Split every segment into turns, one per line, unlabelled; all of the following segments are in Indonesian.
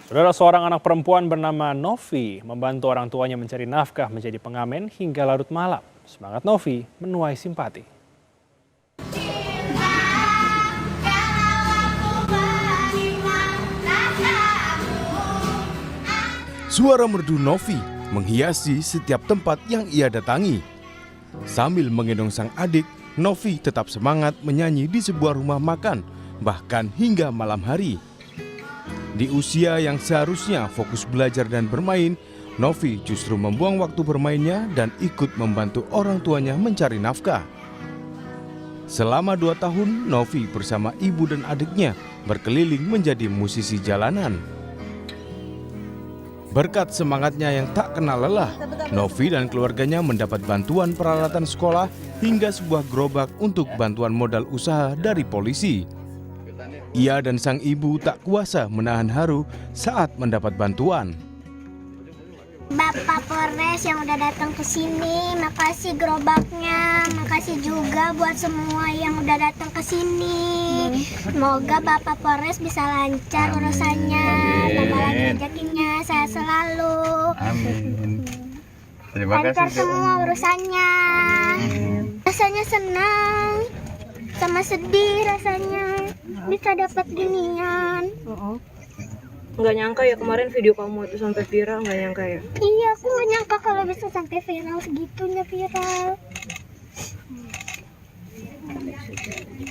Saudara, seorang anak perempuan bernama Novi membantu orang tuanya mencari nafkah menjadi pengamen hingga larut malam. Semangat Novi menuai simpati.
Suara merdu Novi menghiasi setiap tempat yang ia datangi. Sambil menggendong sang adik, Novi tetap semangat menyanyi di sebuah rumah makan, bahkan hingga malam hari. Di usia yang seharusnya fokus belajar dan bermain, Novi justru membuang waktu bermainnya dan ikut membantu orang tuanya mencari nafkah. Selama 2 tahun, Novi bersama ibu dan adiknya berkeliling menjadi musisi jalanan. Berkat semangatnya yang tak kenal lelah, Novi dan keluarganya mendapat bantuan peralatan sekolah hingga sebuah gerobak untuk bantuan modal usaha dari polisi. Ia dan sang ibu tak kuasa menahan haru saat mendapat bantuan.
Bapak Polres yang udah datang ke sini, makasih gerobaknya, makasih juga buat semua yang udah datang ke sini. Semoga Bapak Polres bisa lancar urusannya, tambah lagi rezekinya, sehat selalu.
Amin. Terima kasih.
Lancar semua urusannya. Rasanya senang, sama sedih rasanya bisa dapat ginian.
Nggak nyangka ya kemarin video kamu itu sampai viral, nggak nyangka ya?
Iya, aku nggak nyangka kalau bisa sampai viral, segitunya viral.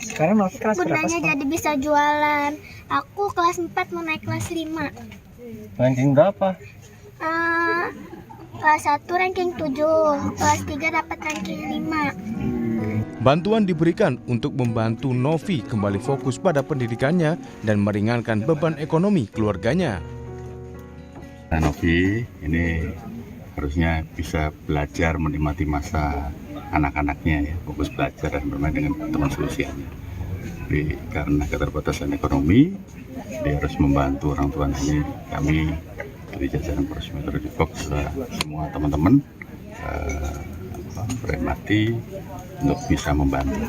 Sekarang Novi kelas berapa
Gunanya
sekarang?
jadi bisa jualan. Aku kelas 4 mau naik kelas 5.
Ranking berapa?
Kelas 1 ranking 7, kelas 3 dapat ranking 5.
Bantuan diberikan untuk membantu Novi kembali fokus pada pendidikannya dan meringankan beban ekonomi keluarganya.
Nah, Novi ini harusnya bisa belajar menikmati masa anak-anaknya ya, fokus belajar dan bermain dengan teman seusianya. Tapi karena keterbatasan ekonomi, dia harus membantu orang tuanya. Ini kami dari jajaran Polres Metro Depok semua teman-teman berempati untuk bisa membantu.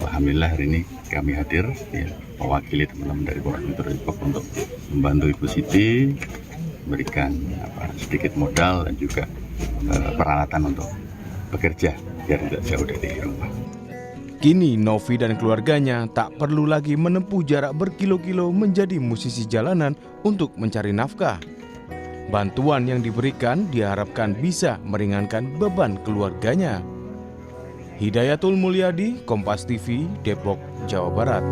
Alhamdulillah hari ini kami hadir ya, mewakili teman-teman dari Polres Metro Depok untuk membantu Ibu Siti, memberikan sedikit modal dan juga peralatan untuk bekerja biar tidak jauh dari rumah.
Kini Novi dan keluarganya tak perlu lagi menempuh jarak berkilo-kilo menjadi musisi jalanan untuk mencari nafkah. Bantuan yang diberikan diharapkan bisa meringankan beban keluarganya. Hidayatul Mulyadi, Kompas TV, Depok, Jawa Barat.